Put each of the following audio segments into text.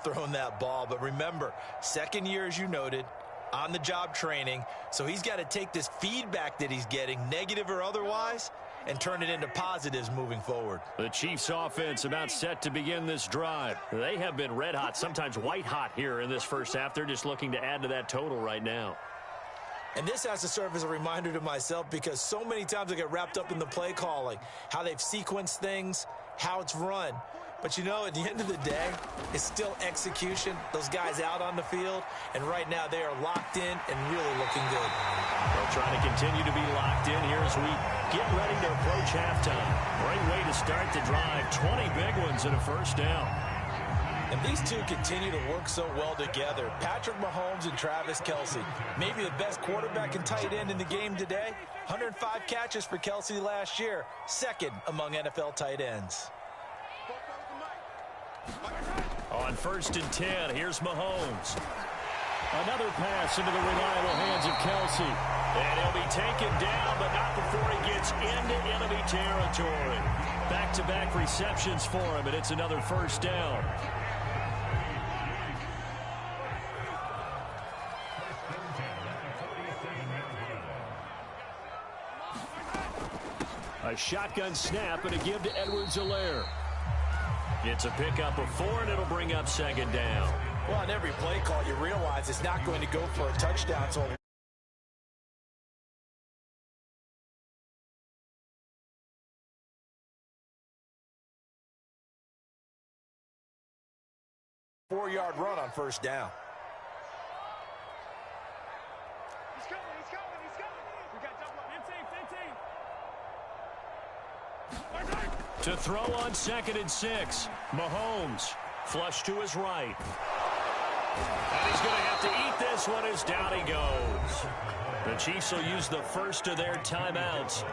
throwing that ball. But remember, second year, as you noted, on-the-job training. So he's got to take this feedback that he's getting, negative or otherwise, and turn it into positives moving forward. The Chiefs offense about set to begin this drive. They have been red hot, sometimes white hot here in this first half. They're just looking to add to that total right now. And this has to serve as a reminder to myself, because so many times I get wrapped up in the play calling, how they've sequenced things, how it's run. But, you know, at the end of the day, it's still execution. Those guys out on the field, and right now they are locked in and really looking good. They'll try to continue to be locked in here as we get ready to approach halftime. Great way to start the drive. 20 big ones and a first down. And these two continue to work so well together. Patrick Mahomes and Travis Kelce. Maybe the best quarterback and tight end in the game today. 105 catches for Kelce last year. Second among NFL tight ends. On 1st and 10, here's Mahomes. Another pass into the reliable hands of Kelce. And he'll be taken down, but not before he gets into enemy territory. Back-to-back receptions for him, and it's another first down. A shotgun snap and a give to Edwards-Helaire. It's a pickup of 4, and it'll bring up second down. Well, on every play call, you realize it's not going to go for a touchdown. So four-yard run on first down. He's coming. We got double up. 15. To throw on 2nd and 6. Mahomes flush to his right. And he's going to have to eat this one as down he goes. The Chiefs will use the first of their timeouts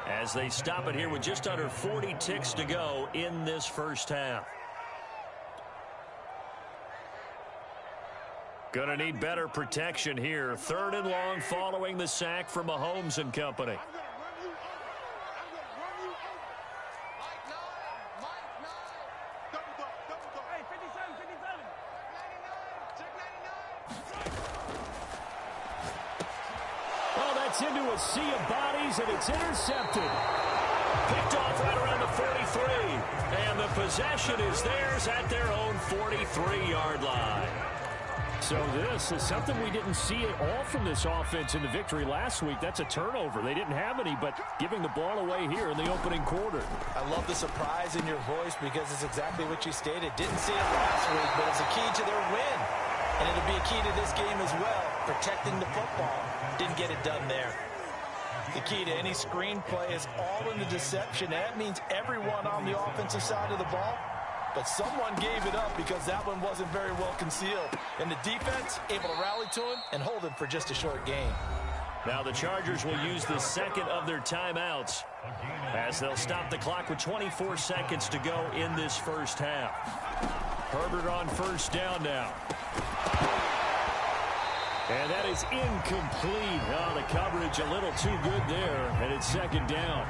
as they stop it here with just under 40 ticks to go in this first half. Going to need better protection here. 3rd and long following the sack from Mahomes and company. Into a sea of bodies, and it's intercepted. Picked off right around the 43. And the possession is theirs at their own 43-yard line. So this is something we didn't see at all from this offense in the victory last week. That's a turnover. They didn't have any, but giving the ball away here in the opening quarter. I love the surprise in your voice, because it's exactly what you stated. Didn't see it last week, but it's a key to their win. And it'll be a key to this game as well, protecting the football. Didn't get it done there. The key to any screenplay is all in the deception. That means everyone on the offensive side of the ball, but someone gave it up because that one wasn't very well concealed. And the defense able to rally to him and hold him for just a short gain. Now the Chargers will use the second of their timeouts as they'll stop the clock with 24 seconds to go in this first half. Herbert on first down now. And that is incomplete. Oh, the coverage a little too good there, and it's second down.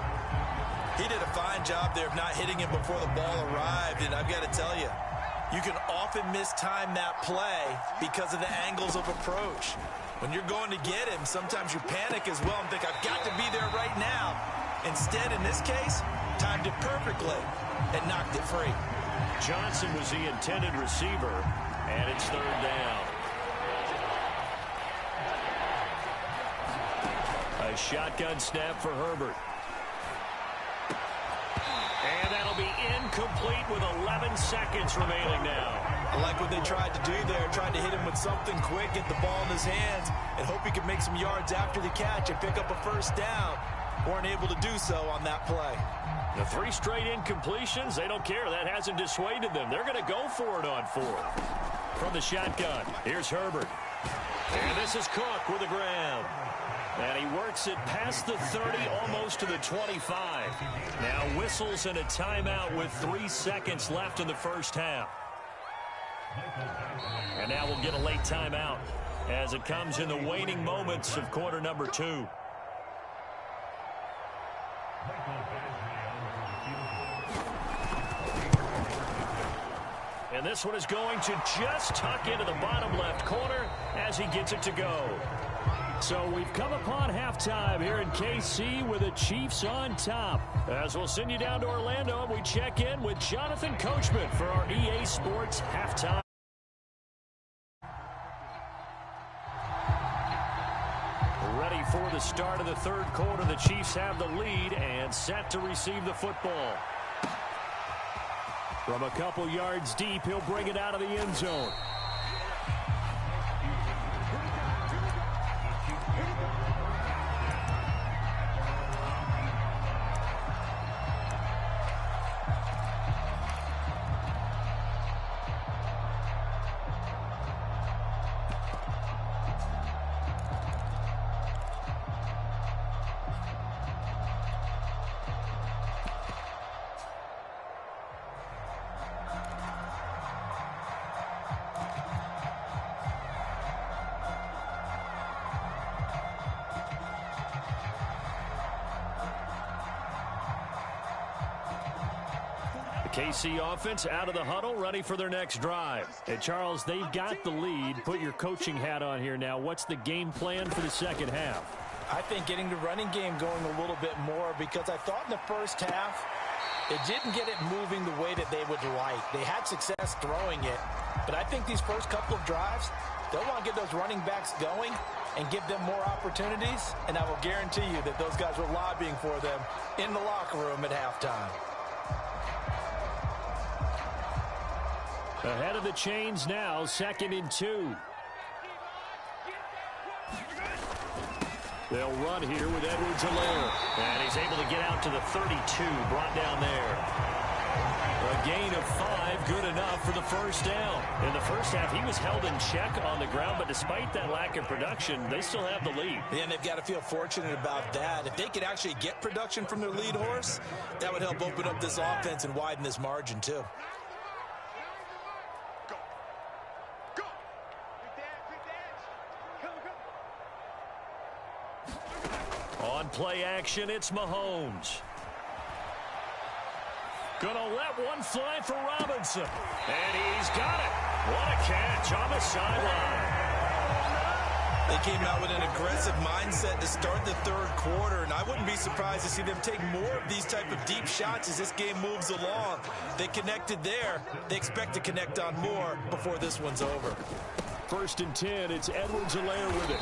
He did a fine job there of not hitting him before the ball arrived, and I've got to tell you, you can often mistime that play because of the angles of approach. When you're going to get him, sometimes you panic as well and think, I've got to be there right now. Instead, in this case, timed it perfectly and knocked it free. Johnson was the intended receiver, and it's third down. A shotgun snap for Herbert. And that'll be incomplete with 11 seconds remaining now. I like what they tried to do there, tried to hit him with something quick, get the ball in his hands, and hope he could make some yards after the catch and pick up a first down. Weren't able to do so on that play. The 3 straight incompletions, they don't care. That hasn't dissuaded them. They're going to go for it on 4th. From the shotgun, here's Herbert. And this is Cook with a grab. And he works it past the 30, almost to the 25. Now whistles and a timeout with 3 seconds left in the first half. And now we'll get a late timeout as it comes in the waning moments of quarter number 2. And this one is going to just tuck into the bottom left corner as he gets it to go. So we've come upon halftime here in KC with the Chiefs on top. As we'll send you down to Orlando, and we check in with Jonathan Coachman for our EA Sports halftime. Ready for the start of the third quarter. The Chiefs have the lead and set to receive the football. From a couple yards deep, he'll bring it out of the end zone. KC offense out of the huddle, ready for their next drive. Hey, Charles, they've got the lead. Put your coaching hat on here now. What's the game plan for the second half? I think getting the running game going a little bit more, because I thought in the first half it didn't get it moving the way that they would like. They had success throwing it, but I think these first couple of drives, they'll want to get those running backs going and give them more opportunities, and I will guarantee you that those guys were lobbying for them in the locker room at halftime. Ahead of the chains now, 2nd and 2. They'll run here with Edwards-Helaire. And he's able to get out to the 32, brought down there. A gain of 5, good enough for the first down. In the first half, he was held in check on the ground, but despite that lack of production, they still have the lead. Yeah, and they've got to feel fortunate about that. If they could actually get production from their lead horse, that would help open up this offense and widen this margin too. On play action, it's Mahomes. Gonna let one fly for Robinson. And he's got it. What a catch on the sideline. They came out with an aggressive mindset to start the third quarter, and I wouldn't be surprised to see them take more of these type of deep shots as this game moves along. They connected there. They expect to connect on more before this one's over. 1st and 10, it's Edwards-Helaire with it.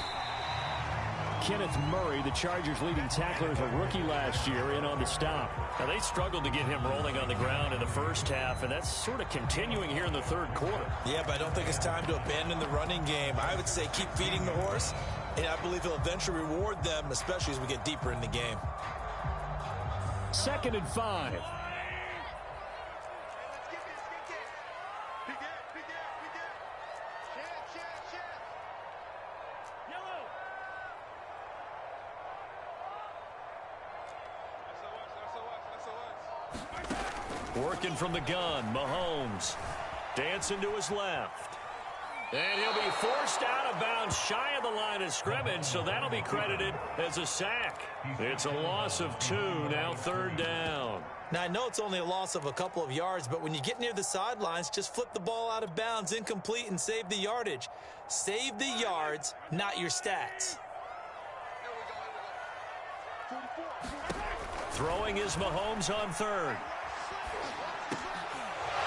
Kenneth Murray, the Chargers' leading tackler, as a rookie last year, in on the stop. Now, they struggled to get him rolling on the ground in the first half, and that's sort of continuing here in the third quarter. Yeah, but I don't think it's time to abandon the running game. I would say keep feeding the horse, and I believe he'll eventually reward them, especially as we get deeper in the game. 2nd and 5. Working from the gun, Mahomes. Dancing to his left. And he'll be forced out of bounds shy of the line of scrimmage, so that'll be credited as a sack. It's a loss of 2, now 3rd down. Now, I know it's only a loss of a couple of yards, but when you get near the sidelines, just flip the ball out of bounds, incomplete, and save the yardage. Save the yards, not your stats. Throwing is Mahomes on 3rd.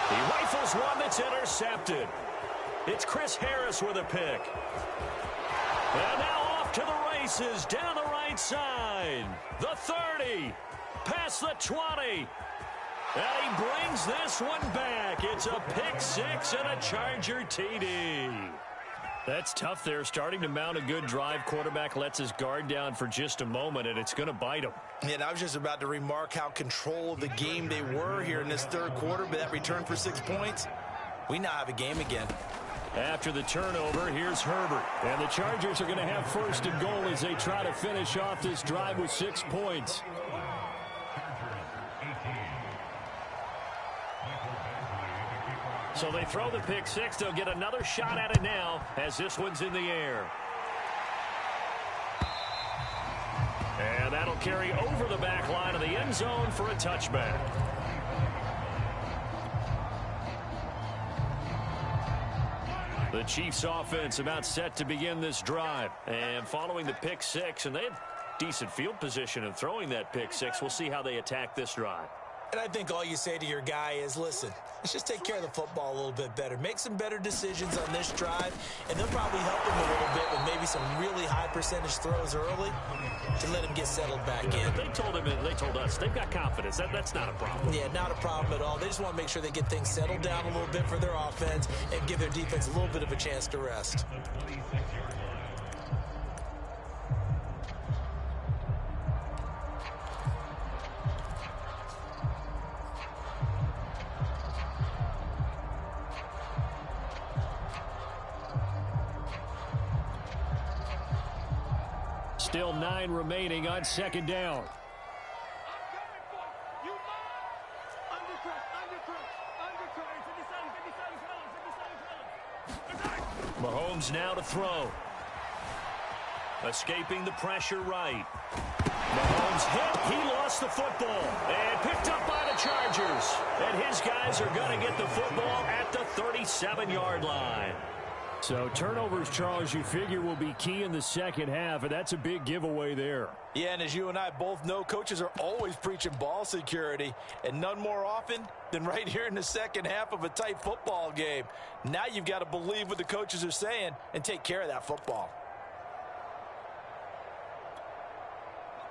He rifles one that's intercepted. It's Chris Harris with a pick. And now off to the races down the right side. The 30. Past the 20. And he brings this one back. It's a pick 6 and a Charger TD. That's tough there, starting to mount a good drive. Quarterback lets his guard down for just a moment, and it's going to bite him. And I was just about to remark how control of the game they were here in this third quarter, but that return for 6 points, we now have a game again. After the turnover, here's Herbert. And the Chargers are going to have 1st and goal as they try to finish off this drive with 6 points. So they throw the pick 6. They'll get another shot at it now as this one's in the air. And that'll carry over the back line of the end zone for a touchback. The Chiefs offense about set to begin this drive. And following the pick six, and they have decent field position in throwing that pick six. We'll see how they attack this drive. And I think all you say to your guy is, listen, let's just take care of the football a little bit better. Make some better decisions on this drive, and they'll probably help him a little bit with maybe some really high percentage throws early to let him get settled back in. They told him, they told us, they've got confidence. That's not a problem. Yeah, not a problem at all. They just want to make sure they get things settled down a little bit for their offense and give their defense a little bit of a chance to rest. Still 9 remaining on second down. Mahomes now to throw. Escaping the pressure right. Mahomes hit. He lost the football. And picked up by the Chargers. And his guys are going to get the football at the 37-yard line. So turnovers, Charles, you figure will be key in the second half, and that's a big giveaway there. Yeah, and as you and I both know, coaches are always preaching ball security, and none more often than right here in the second half of a tight football game. Now you've got to believe what the coaches are saying and take care of that football.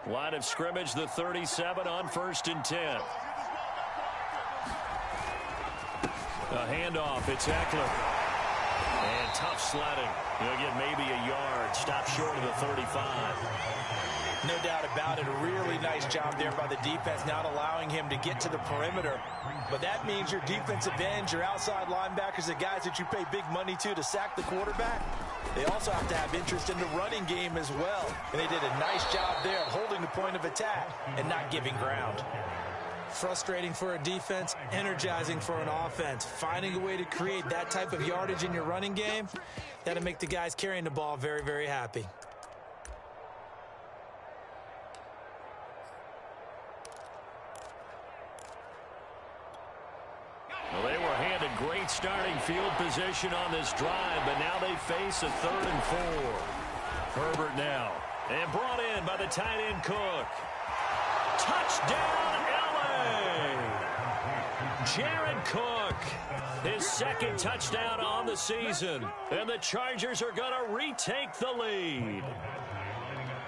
Line of scrimmage, the 37 on 1st and 10. A handoff, it's Eckler. And tough sledding. He'll get maybe a yard. Stop short of the 35. No doubt about it. A really nice job there by the defense, not allowing him to get to the perimeter. But that means your defensive ends, your outside linebackers, the guys that you pay big money to sack the quarterback, they also have to have interest in the running game as well. And they did a nice job there of holding the point of attack and not giving ground. Frustrating for a defense, energizing for an offense. Finding a way to create that type of yardage in your running game, that'll make the guys carrying the ball very, very happy. Well, they were handed great starting field position on this drive, but now they face a 3rd and 4. Herbert now. And brought in by the tight end Cook. Touchdown, LA! Jared Cook, his 2nd touchdown on the season. And the Chargers are going to retake the lead.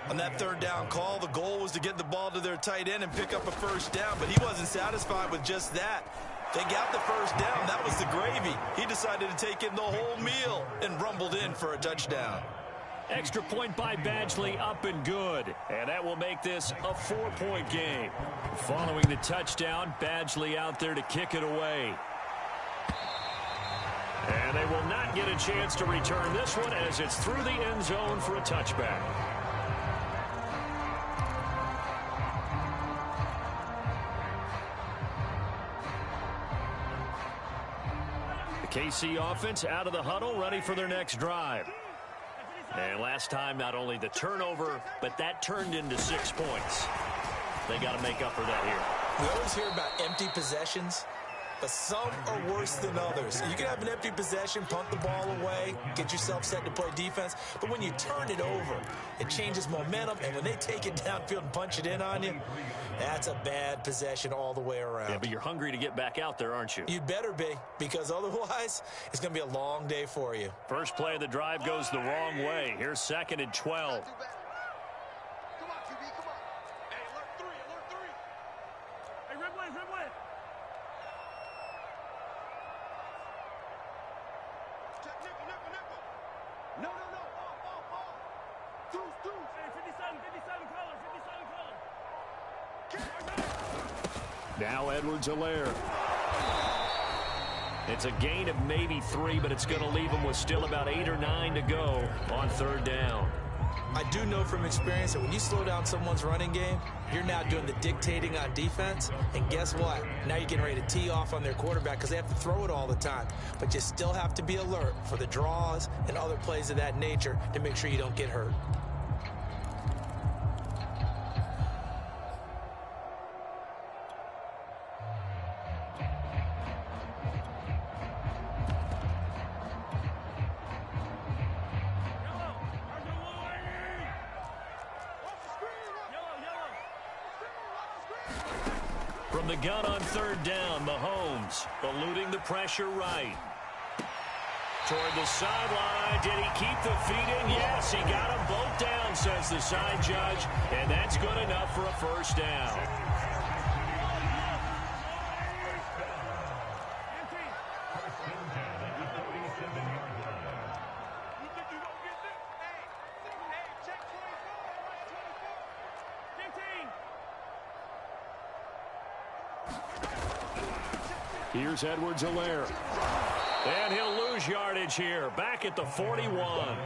On that 3rd down call, the goal was to get the ball to their tight end and pick up a 1st down, but he wasn't satisfied with just that. They got the 1st down. That was the gravy. He decided to take in the whole meal and rumbled in for a touchdown. Extra point by Badgley, up and good. And that will make this a 4-point game. Following the touchdown, Badgley out there to kick it away. And they will not get a chance to return this one as it's through the end zone for a touchback. The KC offense out of the huddle, ready for their next drive. And last time, not only the turnover, but that turned into 6 points. They got to make up for that here. We always hear about empty possessions, but some are worse than others. You can have an empty possession, punt the ball away, get yourself set to play defense, but when you turn it over, it changes momentum, and when they take it downfield and punch it in on you, that's a bad possession all the way around. Yeah, but you're hungry to get back out there, aren't you? You better be, because otherwise, it's going to be a long day for you. First play of the drive goes the wrong way. Here's 2nd and 12. Now Edwards-Helaire. It's a gain of maybe 3, but it's going to leave them with still about 8 or 9 to go on 3rd down. I do know from experience that when you slow down someone's running game, you're now doing the dictating on defense. And guess what? Now you're getting ready to tee off on their quarterback because they have to throw it all the time. But you still have to be alert for the draws and other plays of that nature to make sure you don't get hurt. From the gun on third down, Mahomes eluding the pressure right. Toward the sideline. Did he keep the feet in? Yes, he got them both down, says the side judge. And that's good enough for a first down. Here's Edwards-Helaire. And he'll lose yardage here. Back at the 41.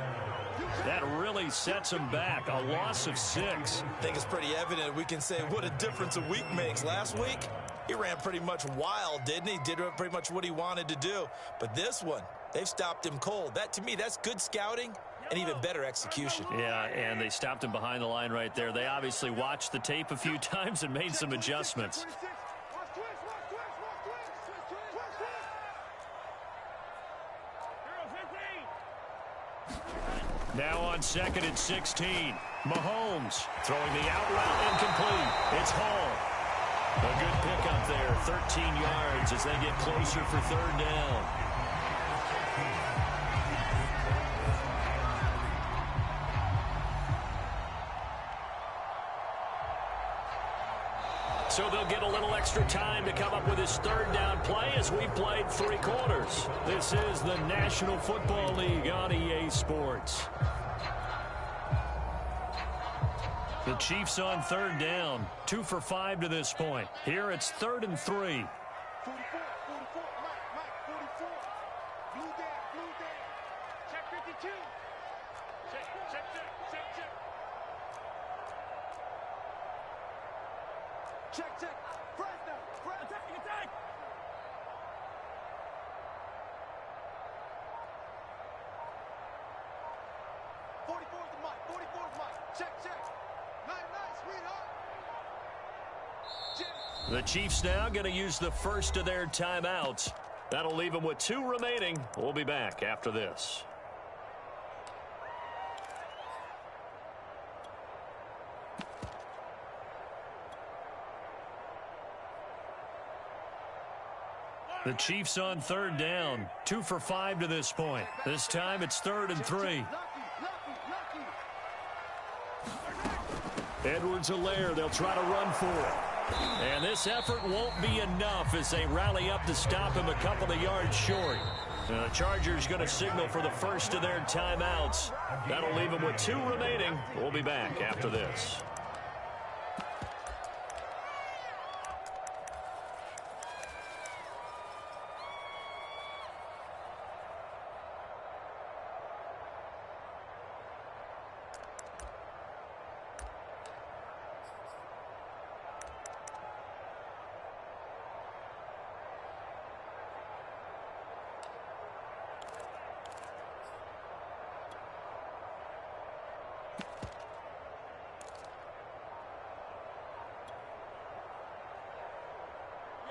That really sets him back. A loss of 6. I think it's pretty evident. We can say what a difference a week makes. Last week, he ran pretty much wild, didn't he? Did pretty much what he wanted to do. But this one, they've stopped him cold. That, to me, that's good scouting and even better execution. Yeah, and they stopped him behind the line right there. They obviously watched the tape a few times and made some adjustments. Now on 2nd and 16. Mahomes throwing the out route incomplete. It's Hall. A good pickup there. 13 yards as they get closer for third down. So they'll get a little extra time to come up with his third down play as we played 3 quarters. This is the National Football League on EA Sports. The Chiefs on third down. 2 for 5 to this point. Here it's 3rd and 3. 44, 44, Mike, 44. Blue down. Check 52. Check. Fresno. Attack. 44's the Mike. Check. Nice, sweetheart. The Chiefs now going to use the first of their timeouts. That'll leave them with 2 remaining. We'll be back after this. The Chiefs on third down. 2 for 5 to this point. This time it's 3rd and 3. Edwards-Helaire, they'll try to run for it. And this effort won't be enough as they rally up to stop him a couple of yards short. The Chargers going to signal for the first of their timeouts. That'll leave them with 2 remaining. We'll be back after this.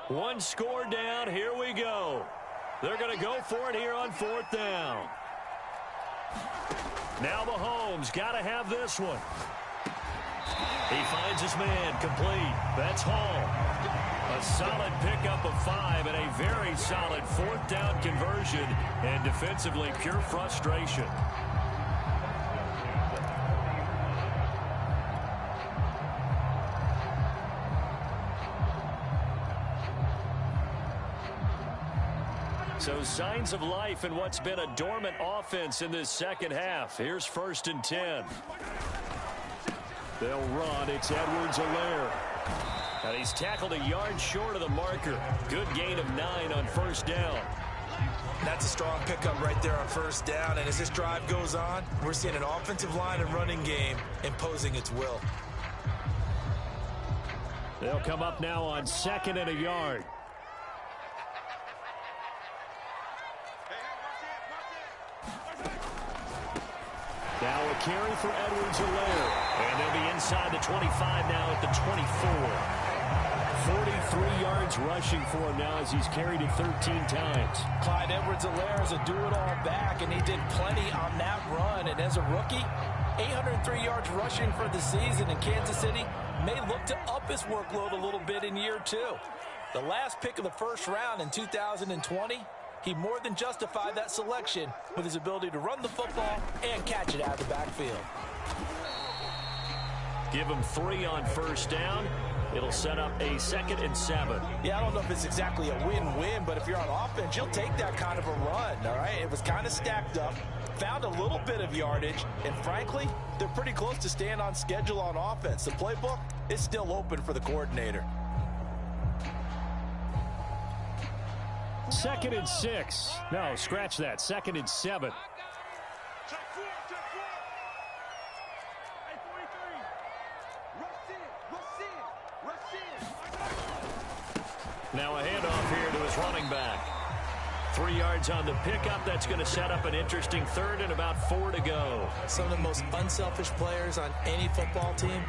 One score down. Here we go. They're going to go for it here on 4th down. Now Mahomes got to have this one. He finds his man complete. That's Hall. A solid pickup of 5 and a very solid 4th down conversion. And defensively, pure frustration. So signs of life in what's been a dormant offense in this second half. Here's 1st and 10. They'll run. It's Edwards-Helaire. And he's tackled a yard short of the marker. Good gain of 9 on 1st down. That's a strong pickup right there on 1st down. And as this drive goes on, we're seeing an offensive line and running game imposing its will. They'll come up now on 2nd and a yard. Now a carry for Edwards-Helaire. And they'll be inside the 25 now at the 24. 43 yards rushing for him now as he's carried it 13 times. Clyde Edwards-Helaire is a do-it-all back, and he did plenty on that run. And as a rookie, 803 yards rushing for the season in Kansas City. may look to up his workload a little bit in year 2. The last pick of the first round in 2020, he more than justified that selection with his ability to run the football and catch it out of the backfield. Give him 3 on first down. It'll set up a 2nd and 7. Yeah, I don't know if it's exactly a win-win, but if you're on offense, you'll take that kind of a run, all right? It was kind of stacked up, found a little bit of yardage, and frankly, they're pretty close to staying on schedule on offense. The playbook is still open for the coordinator. 2nd and 6. No, scratch that. 2nd and 7. Check 4, check 4. Hey, 43. Rush in. Now a handoff here to his running back. 3 yards on the pickup. That's going to set up an interesting 3rd and about 4 to go. Some of the most unselfish players on any football team,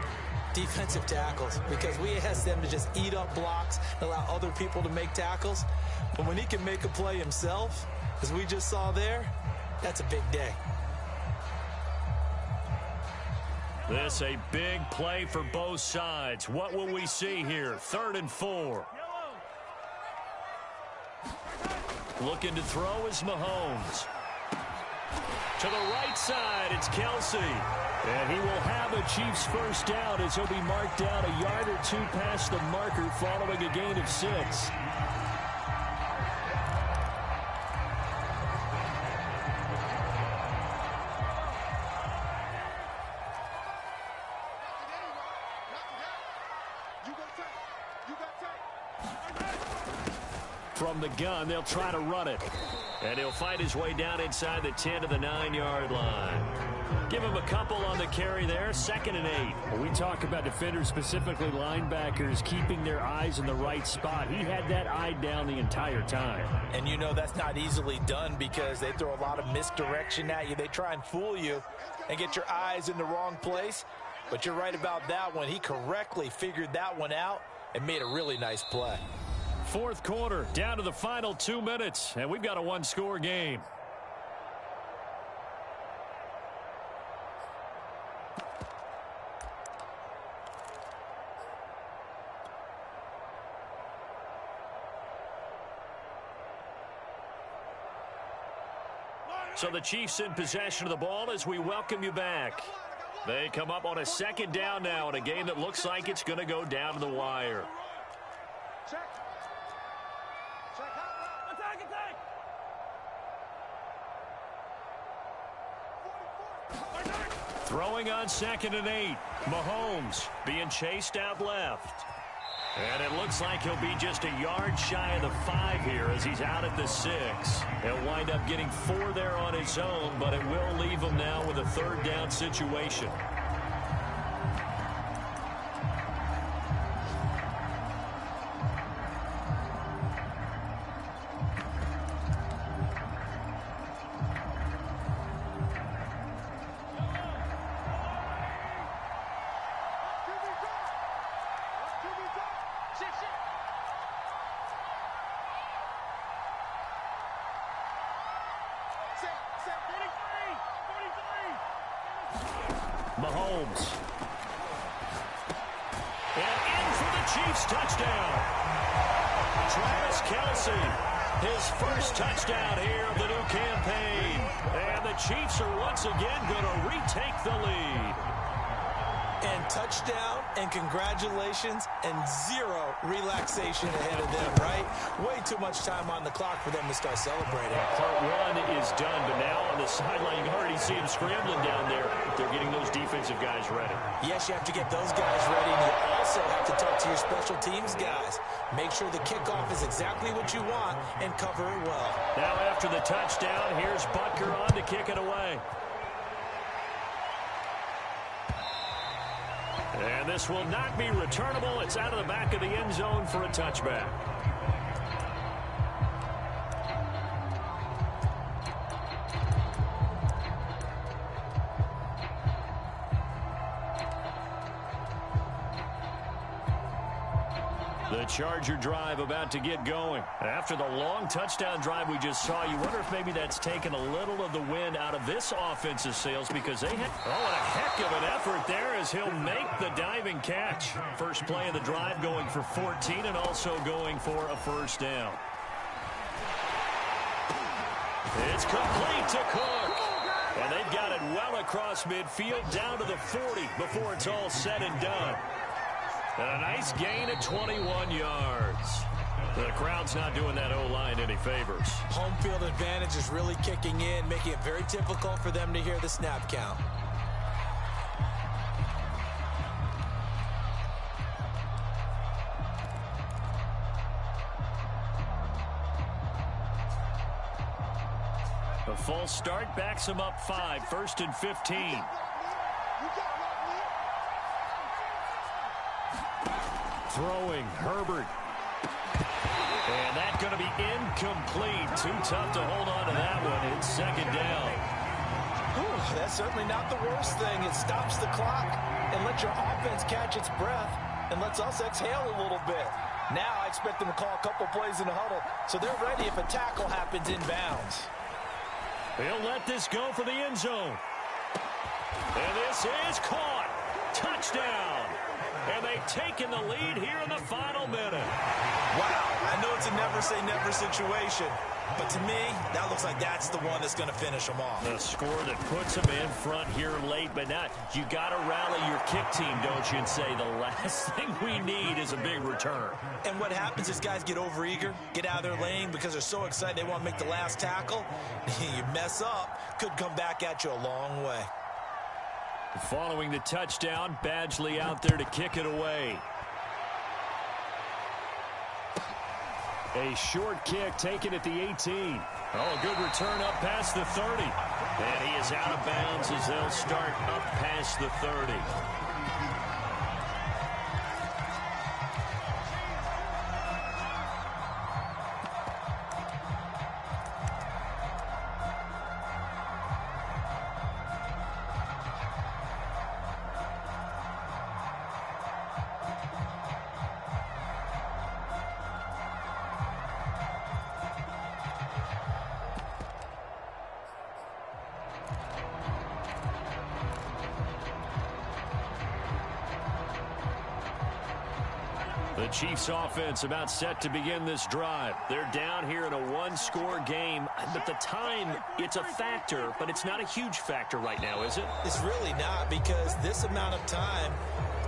defensive tackles, because we ask them to just eat up blocks and allow other people to make tackles. But when he can make a play himself, as we just saw there, that's a big day. This a big play for both sides. What will we see here? 3rd and 4. Looking to throw is Mahomes. To the right side, it's Kelsey. And he will have a Chiefs first down as he'll be marked down a yard or 2 past the marker following a gain of 6. From the gun, they'll try to run it. And he'll fight his way down inside the 10 to the 9-yard line. Give him a couple on the carry there. 2nd and 8. When we talk about defenders, specifically linebackers, keeping their eyes in the right spot. He had that eye down the entire time. And you know that's not easily done because they throw a lot of misdirection at you. They try and fool you and get your eyes in the wrong place. But you're right about that one. He correctly figured that one out and made a really nice play. 4th quarter, down to the final 2 minutes, and we've got a 1-score game. So the Chiefs in possession of the ball as we welcome you back. They come up on a 2nd down now in a game that looks like it's going to go down to the wire. Throwing on 2nd and 8. Mahomes being chased out left. And it looks like he'll be just a yard shy of the 5 here as he's out at the 6. He'll wind up getting 4 there on his own, but it will leave him now with a 3rd down situation. Mahomes. And in for the Chiefs touchdown. Travis Kelsey, his first touchdown here of the new campaign. And the Chiefs are once again going to retake the lead. And touchdown and congratulations and 0 relaxation ahead of them, right? Way too much time on the clock for them to start celebrating. Part 1 is done, but now on the sideline, you can already see them scrambling down there. They're getting those defensive guys ready. Yes, you have to get those guys ready, and you also have to talk to your special teams guys. Make sure the kickoff is exactly what you want and cover it well. Now after the touchdown, here's Butker on to kick it away. And this will not be returnable. It's out of the back of the end zone for a touchback. The Charger drive about to get going. After the long touchdown drive we just saw, you wonder if maybe that's taken a little of the wind out of this offensive sails because they had, and a heck of an effort there as he'll make the diving catch. First play of the drive going for 14 and also going for a first down. It's complete to Cook. And they've got it well across midfield down to the 40 before it's all said and done. And a nice gain at 21 yards. The crowd's not doing that O-line any favors. Home field advantage is really kicking in, making it very difficult for them to hear the snap count. A false start backs him up 5, 1st and 15. Throwing, Herbert. And that's going to be incomplete. Too tough to hold on to that one. It's second down. Whew, that's certainly not the worst thing. It stops the clock and lets your offense catch its breath and lets us exhale a little bit. Now I expect them to call a couple plays in the huddle so they're ready if a tackle happens inbounds. He'll let this go for the end zone. And this is caught. Touchdown. And they've taken the lead here in the final minute. Wow, I know it's a never-say-never situation, but to me, that looks like that's the one that's going to finish them off. The score that puts them in front here late, but not. You got to rally your kick team, don't you, and say the last thing we need is a big return. And what happens is guys get overeager, get out of their lane because they're so excited they want to make the last tackle. You mess up, could come back at you a long way. Following the touchdown, Badgley out there to kick it away. A short kick taken at the 18. Oh, good return up past the 30. And he is out of bounds as they'll start up past the 30. The Chiefs offense about set to begin this drive. They're down here in a one-score game, but the time, it's a factor, but it's not a huge factor right now, is it? It's really not, because this amount of time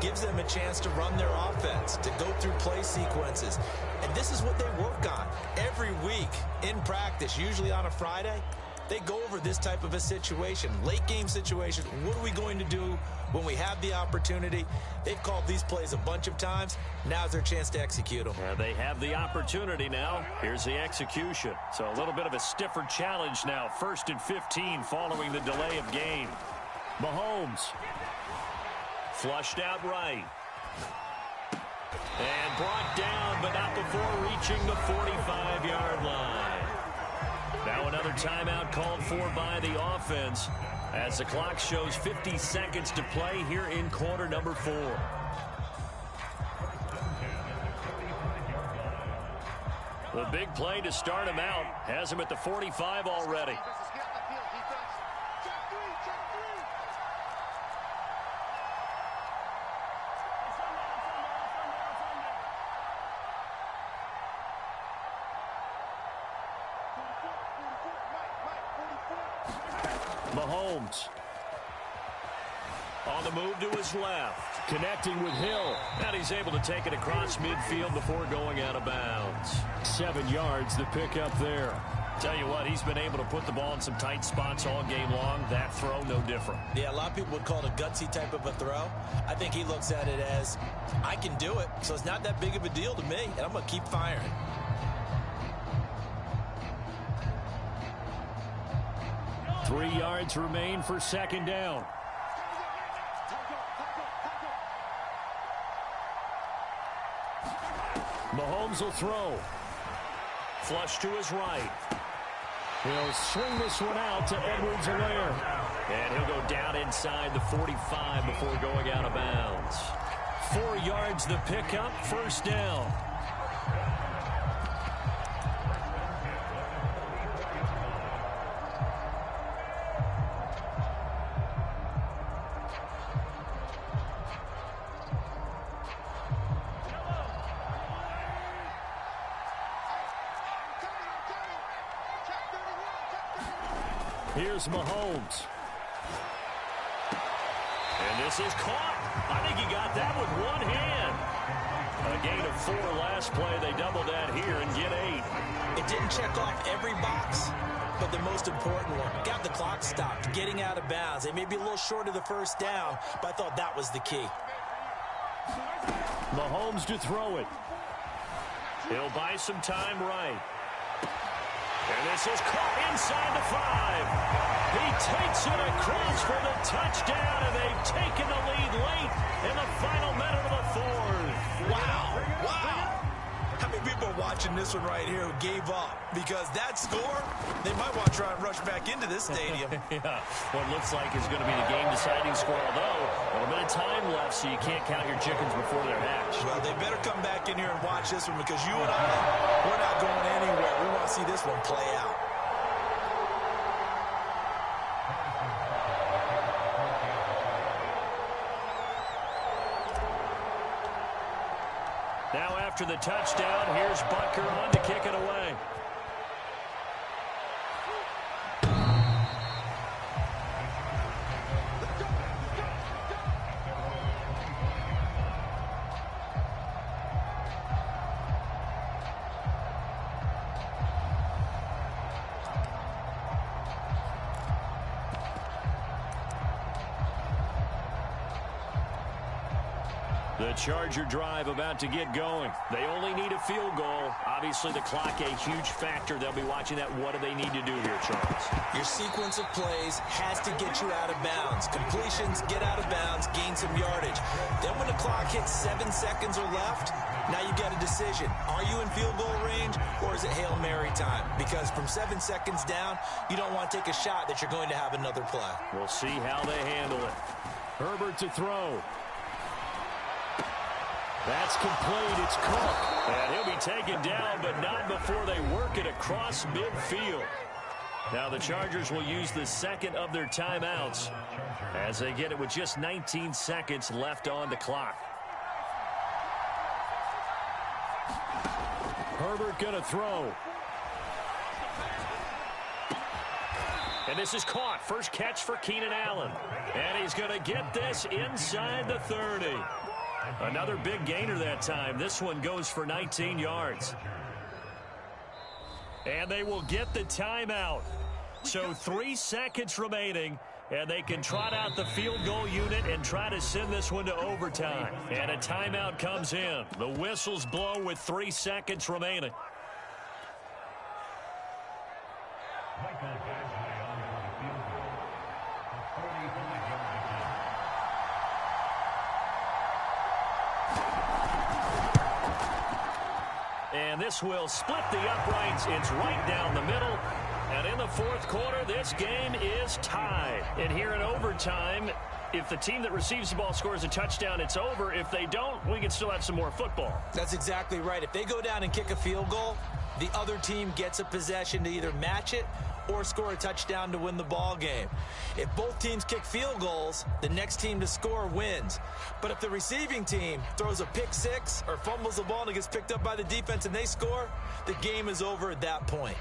gives them a chance to run their offense, to go through play sequences. And this is what they work on every week in practice, usually on a Friday. They go over this type of a situation, late game situation. What are we going to do when we have the opportunity? They've called these plays a bunch of times. Now's their chance to execute them. They have the opportunity now. Here's the execution. So a little bit of a stiffer challenge now. 1st and 15 following the delay of game. Mahomes. Flushed out right. And brought down, but not before reaching the 45-yard line. Now another timeout called for by the offense as the clock shows 50 seconds to play here in quarter number 4. The big play to start him out has him at the 45 already. Mahomes on the move to his left, connecting with Hill, and he's able to take it across midfield before going out of bounds. 7 yards, the pickup there. Tell you what, he's been able to put the ball in some tight spots all game long. That throw, no different. Yeah, a lot of people would call it a gutsy type of a throw. I think he looks at it as, I can do it, so it's not that big of a deal to me, and I'm going to keep firing. Three yards remain for second down. Mahomes will throw. Flush to his right. He'll swing this one out to Edwards-Helaire. And he'll go down inside the 45 before going out of bounds. 4 yards the pickup, first down. Here's Mahomes. And this is caught. I think he got that with one hand. A gain of 4 last play. They double that here and get 8. It didn't check off every box, but the most important one. Got the clock stopped, getting out of bounds. They may be a little short of the first down, but I thought that was the key. Mahomes to throw it. He'll buy some time right. And this is caught inside the 5. He takes it across for the touchdown, and they've taken the lead late in the final minute of the 4th. Wow. Wow. How many people are watching this one right here who gave up? Because that score, they might want to try and rush back into this stadium. Yeah, what looks like is going to be the game-deciding score, although a little bit of time left, so you can't count your chickens before they're hatched. Well, they better come back in here and watch this one, because you and I, we're not going anywhere. We want to see this one play out. Now after the touchdown, here's Butker on to kick it away. The Charger drive about to get going. They only need a field goal. Obviously, the clock a huge factor. They'll be watching that. What do they need to do here, Charles? Your sequence of plays has to get you out of bounds. Completions, get out of bounds, gain some yardage. Then when the clock hits 7 seconds or left, now you got a decision. Are you in field goal range, or is it Hail Mary time? Because from 7 seconds down, you don't want to take a shot that you're going to have another play. We'll see how they handle it. Herbert to throw. That's complete. It's Cook. And he'll be taken down, but not before they work it across midfield. Now the Chargers will use the second of their timeouts as they get it with just 19 seconds left on the clock. Herbert going to throw. And this is caught. First catch for Keenan Allen. And he's going to get this inside the 30. Another big gainer that time. This one goes for 19 yards. And they will get the timeout. So 3 seconds remaining, and they can trot out the field goal unit and try to send this one to overtime. And a timeout comes in. The whistles blow with 3 seconds remaining. And this will split the uprights. It's right down the middle. And in the 4th quarter, this game is tied. And here in overtime, if the team that receives the ball scores a touchdown, it's over. If they don't, we can still have some more football. That's exactly right. If they go down and kick a field goal, the other team gets a possession to either match it or score a touchdown to win the ball game. If both teams kick field goals, the next team to score wins. But if the receiving team throws a pick six or fumbles the ball and it gets picked up by the defense and they score, the game is over at that point.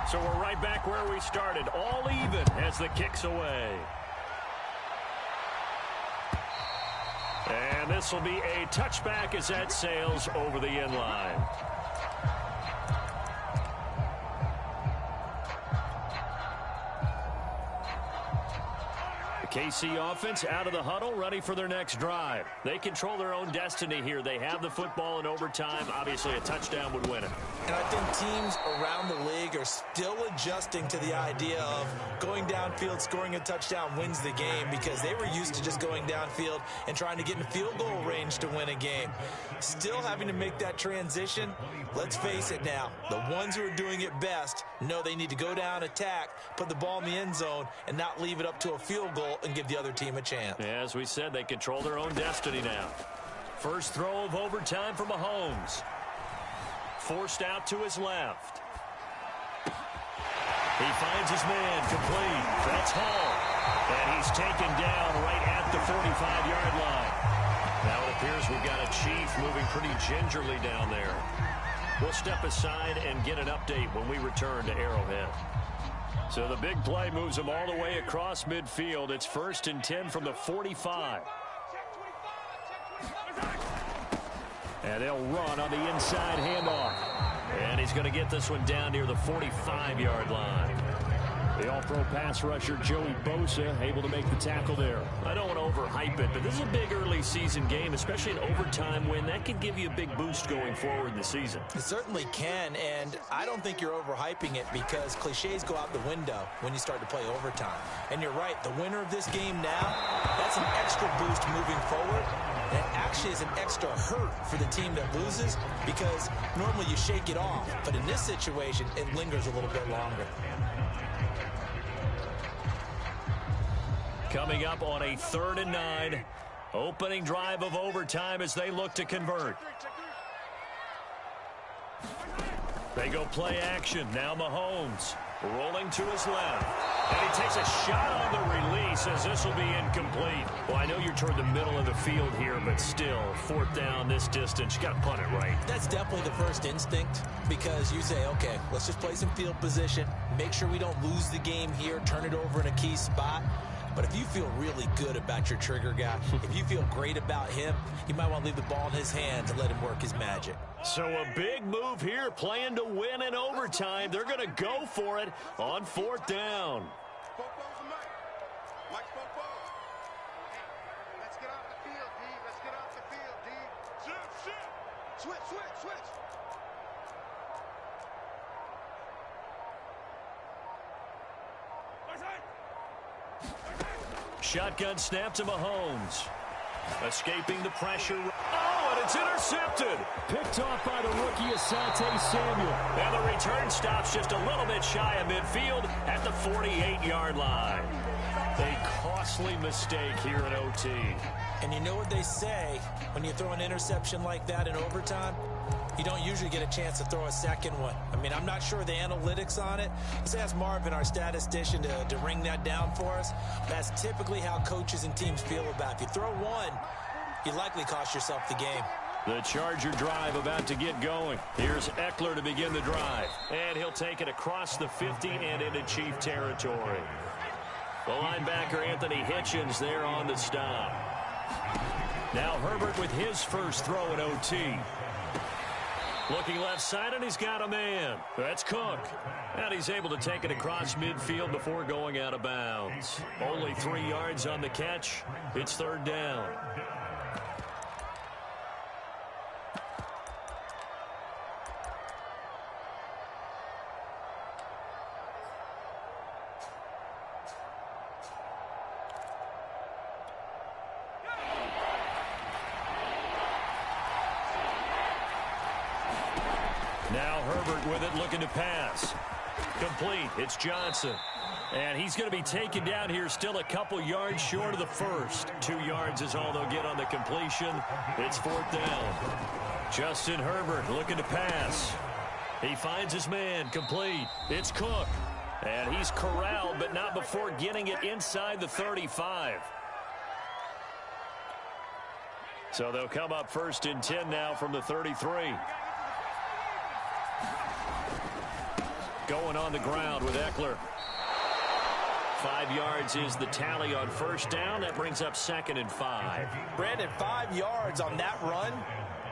So we're right back where we started, all even as the kick's away. And this will be a touchback as that sails over the end line. The KC offense out of the huddle, ready for their next drive. They control their own destiny here. They have the football in overtime. Obviously, a touchdown would win it. And I think teams around the league are still adjusting to the idea of going downfield, scoring a touchdown wins the game, because they were used to just going downfield and trying to get in field goal range to win a game. Still having to make that transition. Let's face it now, the ones who are doing it best know they need to go down, attack, put the ball in the end zone, and not leave it up to a field goal and give the other team a chance. Yeah, as we said, they control their own destiny now. First throw of overtime for Mahomes. Forced out to his left. He finds his man, complete. That's Hall. And he's taken down right at the 45-yard line. Now it appears we've got a Chief moving pretty gingerly down there. We'll step aside and get an update when we return to Arrowhead. So the big play moves them all the way across midfield. It's 1st and 10 from the 45. And they'll run on the inside handoff. And he's going to get this one down near the 45-yard line. The all-pro pass rusher, Joey Bosa, able to make the tackle there. I don't want to overhype it, but this is a big early season game, especially an overtime win. That can give you a big boost going forward in the season. It certainly can, and I don't think you're overhyping it, because cliches go out the window when you start to play overtime. And you're right, the winner of this game now, that's an extra boost moving forward. And it actually is an extra hurt for the team that loses, because normally you shake it off. But in this situation, it lingers a little bit longer. Coming up on a 3rd and 9. Opening drive of overtime as they look to convert. They go play action. Now Mahomes rolling to his left. And he takes a shot on the release as this will be incomplete. Well, I know you're toward the middle of the field here, but still, 4th down this distance. You got to punt it right. That's definitely the first instinct, because you say, okay, let's just play some field position, make sure we don't lose the game here, turn it over in a key spot. But if you feel really good about your trigger guy, if you feel great about him, you might want to leave the ball in his hands and let him work his magic. So a big move here, playing to win in overtime. They're going to go for it on 4th down. Let's get off the field, D. Let's get off the field, D. Switch. Shotgun snap to Mahomes. Escaping the pressure. Oh, and it's intercepted. Picked off by the rookie Asante Samuel. And the return stops just a little bit shy of midfield at the 48-yard line. A costly mistake here in OT. And you know what they say, when you throw an interception like that in overtime, you don't usually get a chance to throw a second one. I mean, I'm not sure the analytics on it. Let's ask Marvin, our statistician, to ring that down for us. That's typically how coaches and teams feel about it. If you throw one, you likely cost yourself the game. The Charger drive about to get going. Here's Eckler to begin the drive. And he'll take it across the 50 and into Chief territory. The linebacker, Anthony Hitchens, there on the stop. Now Herbert with his first throw in OT. Looking left side, and he's got a man. That's Cook. And he's able to take it across midfield before going out of bounds. Only 3 yards on the catch. It's 3rd down. Now Herbert with it, looking to pass. Complete. It's Johnson. And he's going to be taken down here, still a couple yards short of the first. 2 yards is all they'll get on the completion. It's 4th down. Justin Herbert looking to pass. He finds his man. Complete. It's Cook. And he's corralled, but not before getting it inside the 35. So they'll come up 1st and 10 now from the 33. Going on the ground with Eckler. 5 yards is the tally on 1st down. That brings up 2nd and 5. Brandon, 5 yards on that run.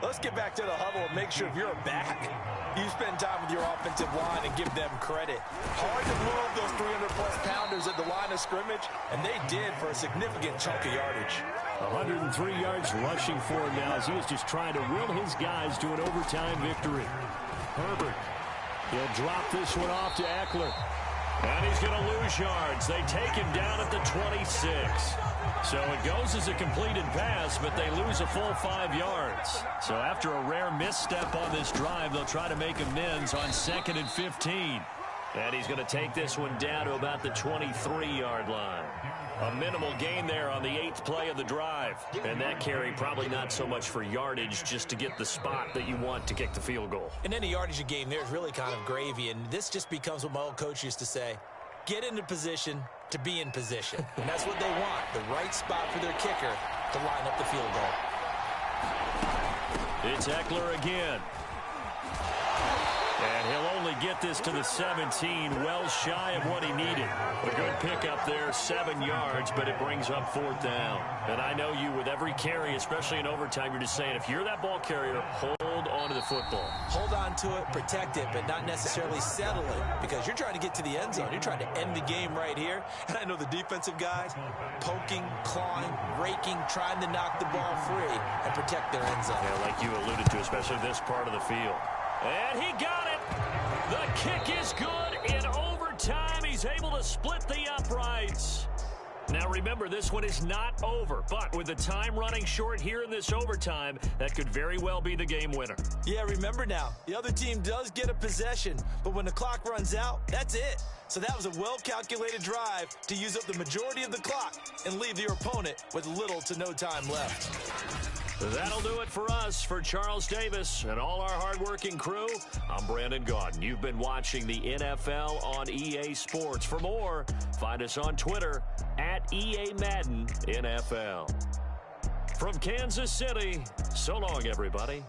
Let's get back to the huddle and make sure if you're back, You spend time with your offensive line and give them credit. Hard to move those 300-plus pounders at the line of scrimmage, and they did for a significant chunk of yardage. 103 yards rushing for him now as he was just trying to will his guys to an overtime victory. Herbert, he'll drop this one off to Eckler. And he's going to lose yards. They take him down at the 26. So it goes as a completed pass, but they lose a full 5 yards. So after a rare misstep on this drive, they'll try to make amends on 2nd and 15. And he's going to take this one down to about the 23-yard line. A minimal gain there on the 8th play of the drive. And that carry probably not so much for yardage, just to get the spot that you want to kick the field goal. And any yardage you gain there is really kind of gravy. And this just becomes what my old coach used to say. Get into position to be in position. And that's what they want, the right spot for their kicker to line up the field goal. It's Eckler again. And he'll only get this to the 17, well shy of what he needed. A good pickup there, 7 yards, but it brings up 4th down. And I know you, with every carry, especially in overtime, you're just saying, if you're that ball carrier, hold on to the football. Hold on to it, protect it, but not necessarily settle it, because you're trying to get to the end zone. You're trying to end the game right here. And I know the defensive guys poking, clawing, raking, trying to knock the ball free and protect their end zone. Yeah, like you alluded to, especially this part of the field. And he got it. The kick is good in overtime. He's able to split the uprights. Now remember, this one is not over, but with the time running short here in this overtime, that could very well be the game winner. Yeah, remember now, the other team does get a possession, but when the clock runs out, that's it. So that was a well-calculated drive to use up the majority of the clock and leave your opponent with little to no time left. That'll do it for us. For Charles Davis and all our hard-working crew, I'm Brandon Gaudin. You've been watching the NFL on EA Sports. For more, find us on Twitter at EA Madden NFL. From Kansas City, so long, everybody.